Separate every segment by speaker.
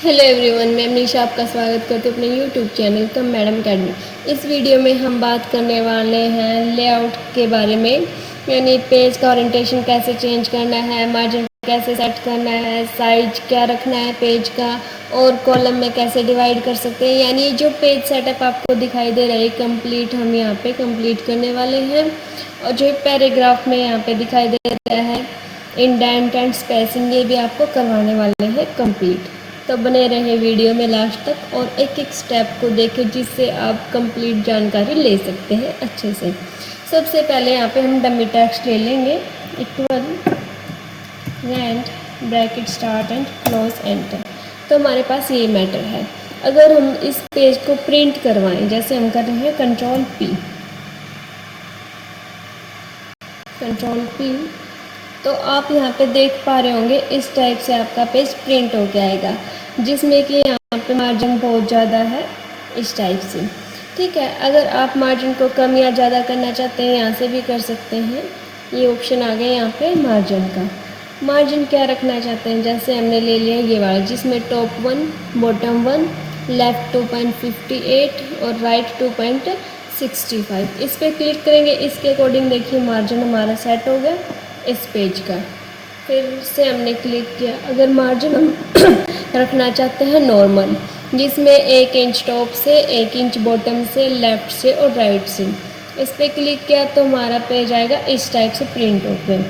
Speaker 1: Hello everyone, मैं मनीषा आपका स्वागत करती हूँ अपने यूट्यूब चैनल कम मैडम अकेडमी। इस वीडियो में हम बात करने वाले हैं लेआउट के बारे में, यानी पेज का ओरिएंटेशन कैसे चेंज करना है, मार्जिन कैसे सेट करना है, साइज क्या रखना है पेज का, और कॉलम में कैसे डिवाइड कर सकते हैं। यानी जो पेज सेटअप आपको दिखाई दे रहा है कंप्लीट हम यहाँ पे कंप्लीट करने वाले हैं। और जो पैराग्राफ में यहाँ पे दिखाई दे रहा है इंडेंट एंड स्पेसिंग, ये भी आपको करवाने वाले हैं कंप्लीट। तो बने रहे वीडियो में लास्ट तक और एक एक स्टेप को देखें जिससे आप कंप्लीट जानकारी ले सकते हैं अच्छे से। सबसे पहले यहाँ पे हम डमी टेक्स्ट ले लेंगे, equal rent bracket start and close enter. तो हमारे पास ये मैटर है। अगर हम इस पेज को प्रिंट करवाएं, जैसे हम कर रहे हैं कंट्रोल पी, तो आप यहाँ पे देख पा रहे होंगे इस टाइप से आपका पेज प्रिंट हो के आएगा, जिसमें कि यहाँ पे मार्जिन बहुत ज़्यादा है इस टाइप से। ठीक है, अगर आप मार्जिन को कम या ज़्यादा करना चाहते हैं यहाँ से भी कर सकते हैं। ये ऑप्शन आ गया यहाँ पे मार्जिन का। मार्जिन क्या रखना चाहते हैं, जैसे हमने ले लिया ये वाला जिसमें टॉप 1 बॉटम 1 लेफ़्ट 2.58 और राइट 2.65। इस पर क्लिक करेंगे, इसके अकॉर्डिंग देखिए मार्जिन हमारा सेट हो गया इस पेज का। फिर से हमने क्लिक किया। अगर मार्जिन हम रखना चाहते हैं नॉर्मल, जिसमें 1 इंच टॉप से 1 इंच बॉटम से लेफ़्ट से और राइट से, इस पर क्लिक किया तो हमारा पेज आएगा इस टाइप से प्रिंट होकर।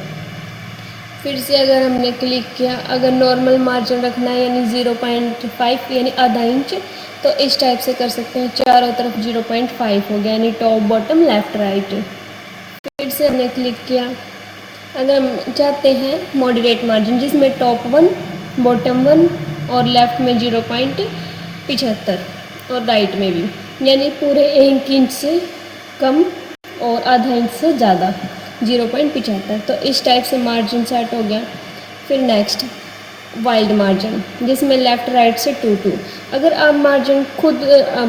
Speaker 1: फिर से अगर हमने क्लिक किया, अगर नॉर्मल मार्जिन रखना है यानी 0.5 यानी आधा इंच, तो इस टाइप से कर सकते हैं। चारों तरफ 0.5 हो गया यानी टॉप बॉटम लेफ़्ट राइट। फिर से हमने क्लिक किया। अगर हम चाहते हैं मॉडरेट मार्जिन, जिसमें टॉप 1 बॉटम 1 और लेफ़्ट में 0.75 और राइट में भी, यानी पूरे 1 इंच से कम और आधा इंच से ज़्यादा 0.75, तो इस टाइप से मार्जिन सेट हो गया। फिर नेक्स्ट वाइड मार्जिन, जिसमें लेफ़्ट राइट से 2-2। अगर आप मार्जिन खुद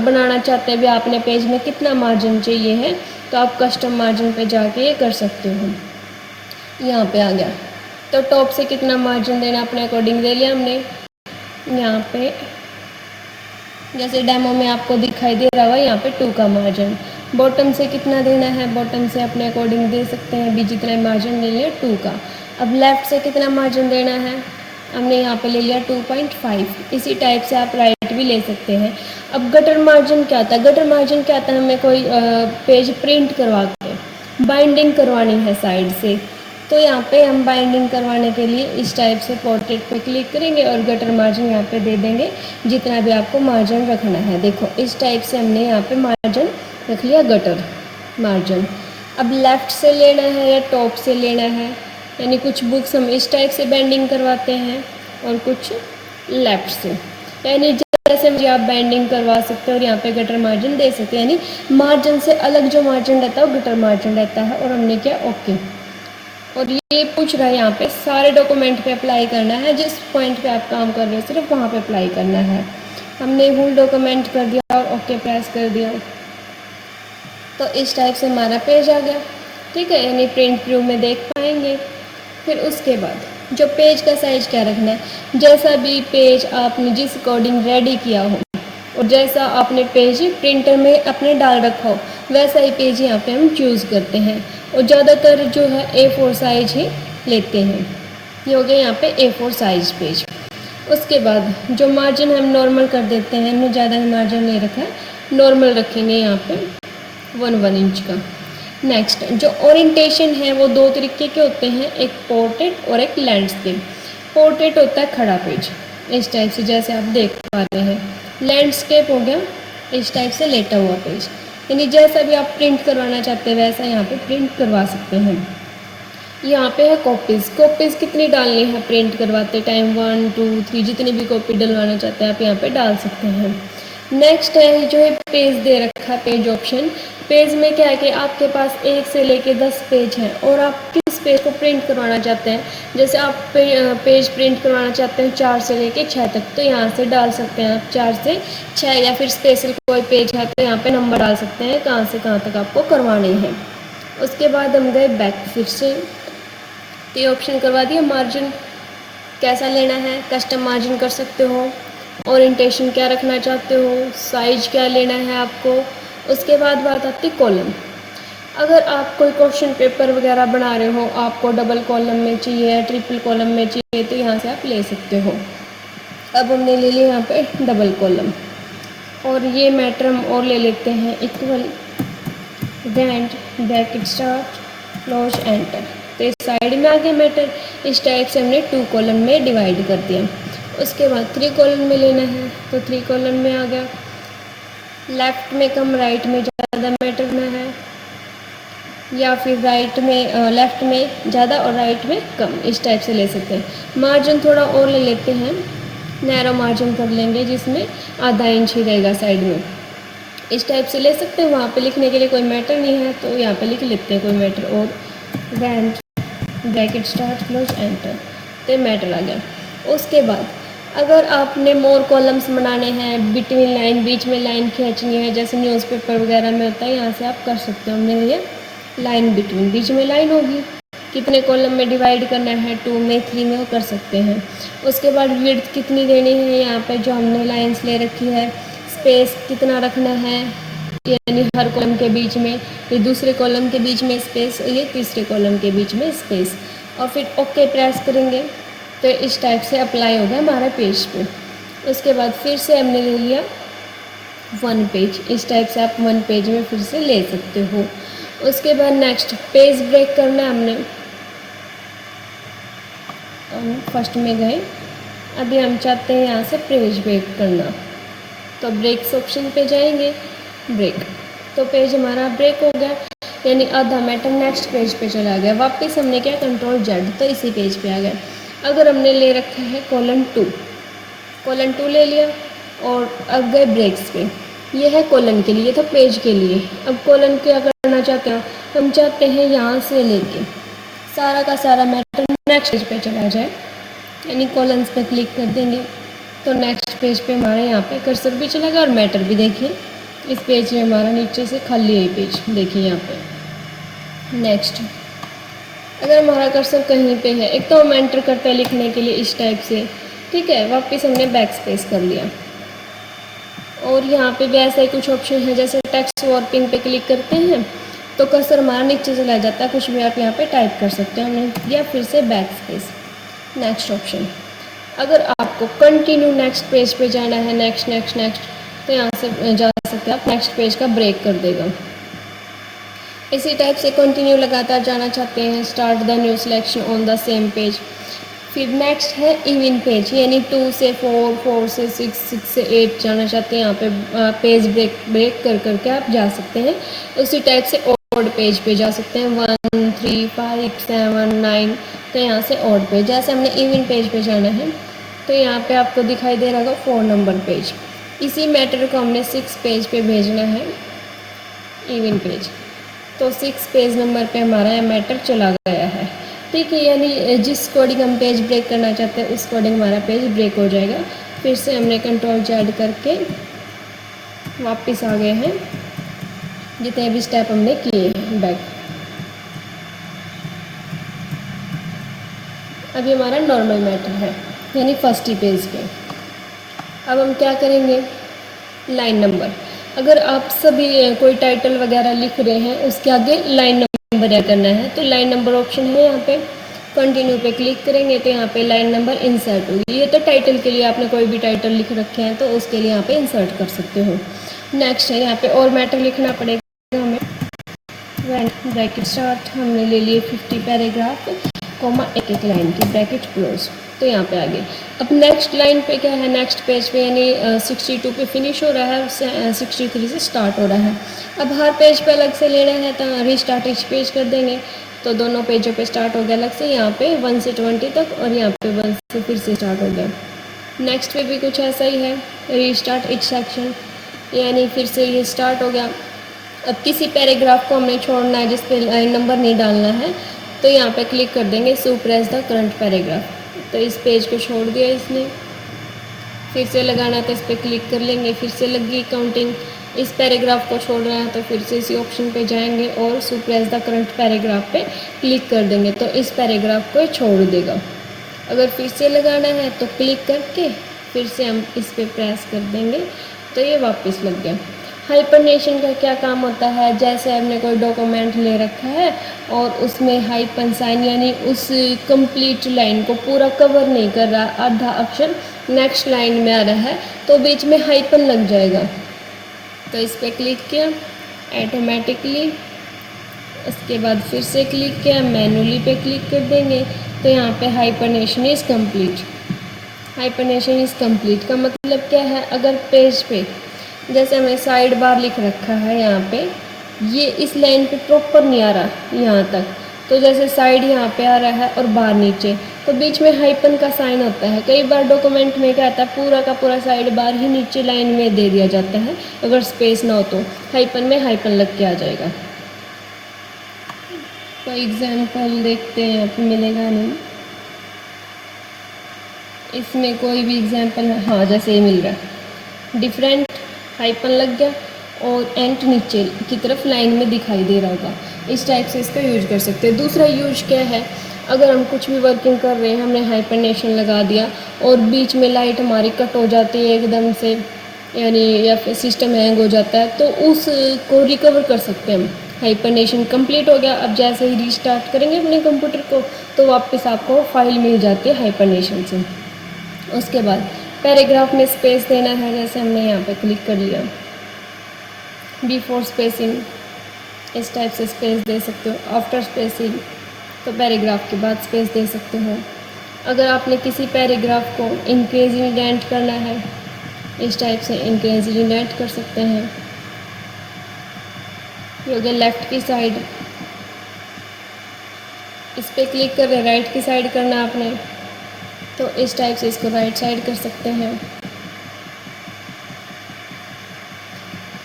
Speaker 1: बनाना चाहते हैं भी आपने पेज में कितना मार्जिन चाहिए है, तो आप कस्टम मार्जिन पे जाके ये कर सकते हो। यहाँ पे आ गया तो टॉप से कितना मार्जिन देना अपने अकॉर्डिंग दे लिया हमने। यहाँ पे जैसे डेमो में आपको दिखाई दे रहा होगा यहाँ पे 2 का मार्जिन। बॉटम से कितना देना है, बॉटम से अपने अकॉर्डिंग दे सकते हैं भी, जितना मार्जिन ले लिया 2 का। अब लेफ़्ट से कितना मार्जिन देना है, हमने यहाँ पे ले लिया 2.5। इसी टाइप से आप राइट भी ले सकते हैं। अब गटर मार्जिन क्या आता है, गटर मार्जिन क्या आता है, हमें कोई पेज प्रिंट करवा के बाइंडिंग करवानी है साइड से, तो यहाँ पे हम बाइंडिंग करवाने के लिए इस टाइप से पोर्ट्रेट पे क्लिक करेंगे और गटर मार्जिन यहाँ पे दे देंगे जितना भी आपको मार्जिन रखना है। देखो इस टाइप से हमने यहाँ पे मार्जिन रख लिया गटर मार्जिन। अब लेफ़्ट से लेना है या टॉप से लेना है, यानी कुछ बुक्स हम इस टाइप से बेंडिंग करवाते हैं और कुछ लेफ़्ट से, यानी जैसे मुझे आप बेंडिंग करवा सकते हो और यहाँ पे गटर मार्जिन दे सकते हैं। यानी मार्जिन से अलग जो मार्जिन रहता है वो गटर मार्जिन रहता है। और हमने क्या ओके। और ये पूछ रहा है यहाँ पे सारे डॉक्यूमेंट पे अप्लाई करना है, जिस पॉइंट पे आप काम कर रहे हो सिर्फ वहाँ पे अप्लाई करना है। हमने फुल डॉक्यूमेंट कर दिया और ओके प्रेस कर दिया, तो इस टाइप से हमारा पेज आ गया। ठीक है, यानी प्रिंट व्यू में देख पाएंगे। फिर उसके बाद जो पेज का साइज़ क्या रखना है, जैसा भी पेज आपने जिस अकॉर्डिंग रेडी किया हो और जैसा आपने पेज प्रिंटर में अपने डाल रखा हो, वैसा ही पेज यहाँ पे हम चूज़ करते हैं। और ज़्यादातर जो है A4 साइज ही लेते हैं। ये हो गया यहाँ पे A4 साइज पेज। उसके बाद जो मार्जिन हम नॉर्मल कर देते हैं, हमने ज़्यादा मार्जिन नहीं रखा है, नॉर्मल रखेंगे यहाँ पे 1 इंच का। नेक्स्ट जो ओरिएंटेशन है वो 2 तरीके के होते हैं, एक पोर्ट्रेट और एक लैंडस्केप। पोर्ट्रेट होता है खड़ा पेज इस टाइप से जैसे आप देख पा रहे हैं, लैंडस्केप हो गया इस टाइप से लेटा हुआ पेज, यानी जैसा भी आप प्रिंट करवाना चाहते हैं वैसा यहाँ पे प्रिंट करवा सकते हैं। यहाँ पे है कॉपीज़ कितनी डालनी है प्रिंट करवाते टाइम, 1 2 3 जितनी भी कॉपी डलवाना चाहते हैं आप यहाँ पे डाल सकते हैं। नेक्स्ट है जो है पेज दे रखा है पेज ऑप्शन। पेज में क्या है कि आपके पास 1 से लेके 10 पेज हैं और आप किस पेज को प्रिंट करवाना चाहते हैं। जैसे आप पेज प्रिंट करवाना चाहते हैं 4 से लेके 6 तक, तो यहाँ से डाल सकते हैं आप 4 से 6, या फिर स्पेशल कोई पेज है तो यहाँ पे नंबर डाल सकते हैं कहाँ से कहाँ तक आपको करवानी है। उसके बाद हम गए बैक, फिर से ये ऑप्शन करवा दिया। मार्जिन कैसा लेना है, कस्टम मार्जिन कर सकते हो, ओरिएंटेशन क्या रखना चाहते हो, साइज क्या लेना है आपको। उसके बाद बात आती कॉलम। अगर आप कोई क्वेश्चन पेपर वगैरह बना रहे हो, आपको डबल कॉलम में चाहिए, ट्रिपल कॉलम में चाहिए, तो यहाँ से आप ले सकते हो। अब हमने ले लिया यहाँ पे डबल कॉलम, और ये मैटर हम और ले लेते हैं equal brand bracket start close enter. तो इस साइड में आ गया मैटर। इस टाइप से हमने 2 कॉलम में डिवाइड कर दिया। उसके बाद 3 कॉलम में लेना है, तो 3 कॉलम में आ गया। लेफ्ट में कम राइट में ज़्यादा मैटर में है, या फिर राइट में लेफ्ट में ज़्यादा और राइट में कम, इस टाइप से ले सकते हैं। मार्जिन थोड़ा और ले लेते हैं, नैरो मार्जिन कर लेंगे जिसमें आधा इंच ही रहेगा साइड में, इस टाइप से ले सकते हैं। वहाँ पे लिखने के लिए कोई मैटर नहीं है तो यहाँ पे लिख लेते हैं कोई मैटर, और brand bracket start close enter, तो मैटर आ गया। उसके बाद अगर आपने मोर कॉलम्स बनाने हैं, बिटवीन लाइन बीच में लाइन खींचनी है, जैसे न्यूज़पेपर वगैरह में होता है, यहाँ से आप कर सकते हो। हमने लिए लाइन बिटवीन, बीच में लाइन होगी, कितने कॉलम में डिवाइड करना है, 2 में 3 में, वो कर सकते हैं। उसके बाद विड्थ कितनी देनी है, यहाँ पे जो हमने लाइंस ले रखी है, स्पेस कितना रखना है, यानी हर कॉलम के बीच में, ये दूसरे कॉलम के बीच में स्पेस, ये तीसरे कॉलम के बीच में स्पेस, और फिर ओके प्रेस करेंगे तो इस टाइप से अप्लाई होगा हमारे पेज पे। उसके बाद फिर से हमने ले लिया 1 पेज, इस टाइप से आप 1 पेज में फिर से ले सकते हो। उसके बाद नेक्स्ट पेज ब्रेक करना है हमने, हम फर्स्ट में गए, अभी हम चाहते हैं यहाँ से पेज ब्रेक करना, तो ब्रेक्स ऑप्शन पे जाएंगे, ब्रेक, तो पेज हमारा ब्रेक हो गया, यानी आधा मैटर नेक्स्ट पेज पे चला गया। वापस हमने क्या कंट्रोल जेड, तो इसी पेज पे आ गया। अगर हमने ले रखा है कॉलम 2 ले लिया, और अब गए ब्रेक्स पे, ये है कॉलम के लिए, तो पेज के लिए। अब कॉलम क्या करना चाहते हैं, हम चाहते हैं यहाँ से लेके सारा का सारा मैटर नेक्स्ट पेज पे चला जाए, यानी कॉलम्स पे क्लिक कर देंगे तो नेक्स्ट पेज पे हमारे यहाँ पे कर्सर भी चलेगा, और मैटर भी देखिए इस पेज में हमारा नीचे से खाली है पेज, देखिए यहाँ पे। नेक्स्ट अगर हमारा कर्सर कहीं पे है, एक तो हम एंटर करते हैं लिखने के लिए इस टाइप से, ठीक है, वापस हमने बैक स्पेस कर लिया, और यहाँ पे भी ऐसा ही कुछ ऑप्शन है, जैसे टेक्स्ट वॉर्पिंग पे क्लिक करते हैं तो कर्सर हमारा नीचे चला जाता है, कुछ भी आप यहाँ पे टाइप कर सकते हैं। हमने दिया फिर से बैक स्पेस, नेक्स्ट ऑप्शन। अगर आपको कंटिन्यू नेक्स्ट पेज पे जाना है, नेक्स्ट नेक्स्ट नेक्स्ट, तो यहाँ से जा सकते हैं आप, नेक्स्ट पेज का ब्रेक कर देगा। इसी टाइप से कंटिन्यू लगातार जाना चाहते हैं, start the new selection on the same page. फिर नेक्स्ट है इवन पेज, यानी 2 से 4, 4 से 6, 6 से 8 जाना चाहते हैं, यहाँ पे पेज ब्रेक कर करके आप जा सकते हैं। उसी टाइप से ऑड पेज पे जा सकते हैं, 1, 3, 5, 7, 9, तो यहाँ से ऑड पेज। जैसे हमने इवन पेज पे जाना है तो यहाँ पे आपको दिखाई दे रहा होगा 4 नंबर पेज। इसी मैटर को हमने 6 पेज पे भेजना है, इवन पेज, तो 6 पेज नंबर पे हमारा यह मैटर चला गया है, ठीक है। यानी जिस कोडिंग हम पेज ब्रेक करना चाहते हैं उस कोडिंग हमारा पेज ब्रेक हो जाएगा। फिर से हमने कंट्रोल जेड करके वापस आ गए हैं, जितने भी स्टेप हमने किए हैं बैक। अभी हमारा नॉर्मल मैटर है, यानी फर्स्ट ही पेज पे। अब हम क्या करेंगे, लाइन नंबर। अगर आप सभी कोई टाइटल वगैरह लिख रहे हैं उसके आगे लाइन नंबर ऐड करना है, तो लाइन नंबर ऑप्शन है यहाँ पे, कंटिन्यू पे क्लिक करेंगे तो यहाँ पे लाइन नंबर इंसर्ट होगी। ये तो टाइटल के लिए, आपने कोई भी टाइटल लिख रखे हैं तो उसके लिए यहाँ पे इंसर्ट कर सकते हो। नेक्स्ट है यहाँ पे और मैटर लिखना पड़ेगा हमें, ब्रैकेट स्टार्ट, हमने ले लिए 50 पैराग्राफ, कॉमा एक एक लाइन की, ब्रैकेट क्लोज, तो यहाँ पे आ गए। अब नेक्स्ट लाइन पे क्या है, नेक्स्ट पेज पे, यानी 62 पे फिनिश हो रहा है, 63 से स्टार्ट हो रहा है। अब हर पेज पे अलग से लेना है तो रीस्टार्ट इच पेज कर देंगे, तो दोनों पेजों पे स्टार्ट हो गया अलग से, यहाँ पे 1 से 20 तक, और यहाँ पे 1 से फिर से स्टार्ट हो गया। नेक्स्ट पे भी कुछ ऐसा ही है, रीस्टार्ट इच सेक्शन, यानी फिर से ये स्टार्ट हो गया। अब किसी पैराग्राफ को हमने छोड़ना है जिस पे लाइन नंबर नहीं डालना है, तो यहाँ पे क्लिक कर देंगे सुप्रेस द करंट पैराग्राफ, तो इस पेज को छोड़ दिया इसने। फिर से लगाना तो इस पर क्लिक कर लेंगे, फिर से लगी काउंटिंग। इस पैराग्राफ को छोड़ रहा है तो फिर से इसी ऑप्शन पे जाएंगे और सुप्रेस द करंट पैराग्राफ पे क्लिक कर देंगे, तो इस पैराग्राफ को छोड़ देगा। अगर फिर से लगाना है तो क्लिक करके फिर से हम इस पे प्रेस कर देंगे तो ये वापस लग गया। हाइपरनेशन का क्या काम होता है, जैसे हमने कोई डॉक्यूमेंट ले रखा है और उसमें हाइपन साइन यानी उस कंप्लीट लाइन को पूरा कवर नहीं कर रहा, आधा अक्षर नेक्स्ट लाइन में आ रहा है तो बीच में हाइपन लग जाएगा। तो इस पर क्लिक किया ऑटोमेटिकली, उसके बाद फिर से क्लिक किया, मैनुअली पे क्लिक कर देंगे तो यहाँ पे हाइपरनेशन इज़ कंप्लीट। हाइपरनेशन इज़ कंप्लीट का मतलब क्या है, अगर पेज पे जैसे हमने साइड बार लिख रखा है यहाँ पे, ये इस लाइन पे प्रॉपर नहीं आ रहा यहाँ तक, तो जैसे साइड यहाँ पे आ रहा है और बार नीचे, तो बीच में हाइपन का साइन होता है। कई बार डॉक्यूमेंट में क्या आता है, पूरा का पूरा साइड बार ही नीचे लाइन में दे दिया जाता है, अगर स्पेस ना हो तो हाइपन में हाइपन लग के आ जाएगा। तो एग्जाम्पल देखते हैं, यहाँ पे मिलेगा नहीं, इसमें कोई भी एग्जाम्पल, हाँ जैसे ये मिल रहा है, डिफरेंट हाइपन लग गया और एंड नीचे की तरफ लाइन में दिखाई दे रहा होगा। इस टाइप से इसका यूज कर सकते हैं। दूसरा यूज क्या है, अगर हम कुछ भी वर्किंग कर रहे हैं, हमने हाइपरनेशन लगा दिया और बीच में लाइट हमारी कट हो जाती है एकदम से, यानी या फिर सिस्टम हैंग हो जाता है, तो उसको रिकवर कर सकते हैं हम। हाइपरनेशन कंप्लीट हो गया, अब जैसे ही रीस्टार्ट करेंगे अपने कंप्यूटर को तो वापस आपको फाइल मिल जाती है हाइपरनेशन से। उसके बाद पैराग्राफ में स्पेस देना है, जैसे हमने यहाँ पे क्लिक कर लिया, बिफोर स्पेसिंग इस टाइप से स्पेस दे सकते हो, आफ्टर स्पेसिंग तो पैराग्राफ के बाद स्पेस दे सकते हो। अगर आपने किसी पैराग्राफ को इंक्रीज इंडेंट करना है, इस टाइप से इंक्रीज इंडेंट कर सकते हैं। ये हो गया लेफ्ट की साइड, इस पर क्लिक कर रहे राइट की साइड करना आपने, तो इस टाइप से इसको राइट साइड कर सकते हैं।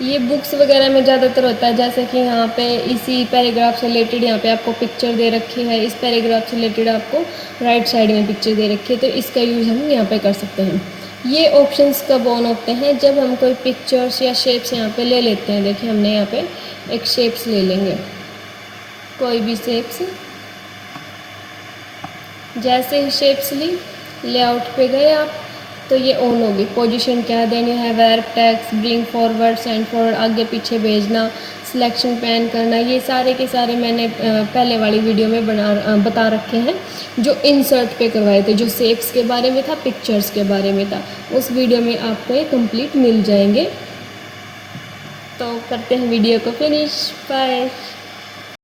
Speaker 1: ये बुक्स वगैरह में ज़्यादातर होता है, जैसे कि यहाँ पे इसी पैराग्राफ से रिलेटेड यहाँ पे आपको पिक्चर दे रखी है, इस पैराग्राफ से रिलेटेड आपको राइट साइड में पिक्चर दे रखी है, तो इसका यूज़ हम यहाँ पे कर सकते हैं। ये ऑप्शंस कब ऑन होते हैं, जब हम कोई पिक्चर्स या शेप्स यहाँ पे ले लेते हैं। देखिए हमने यहाँ पे एक शेप्स ले लेंगे, कोई भी शेप्स, जैसे ही शेप्स ली, लेआउट पे गए आप तो ये ऑन होगी। पोजीशन क्या देनी है, verb text, bring forward, send forward, आगे पीछे भेजना, सिलेक्शन पैन करना, ये सारे के सारे मैंने पहले वाली वीडियो में बता रखे हैं, जो इंसर्ट पे करवाए थे, जो शेप्स के बारे में था, पिक्चर्स के बारे में था, उस वीडियो में आपको ये कंप्लीट मिल जाएंगे। तो करते हैं वीडियो को फिनिश, बाय।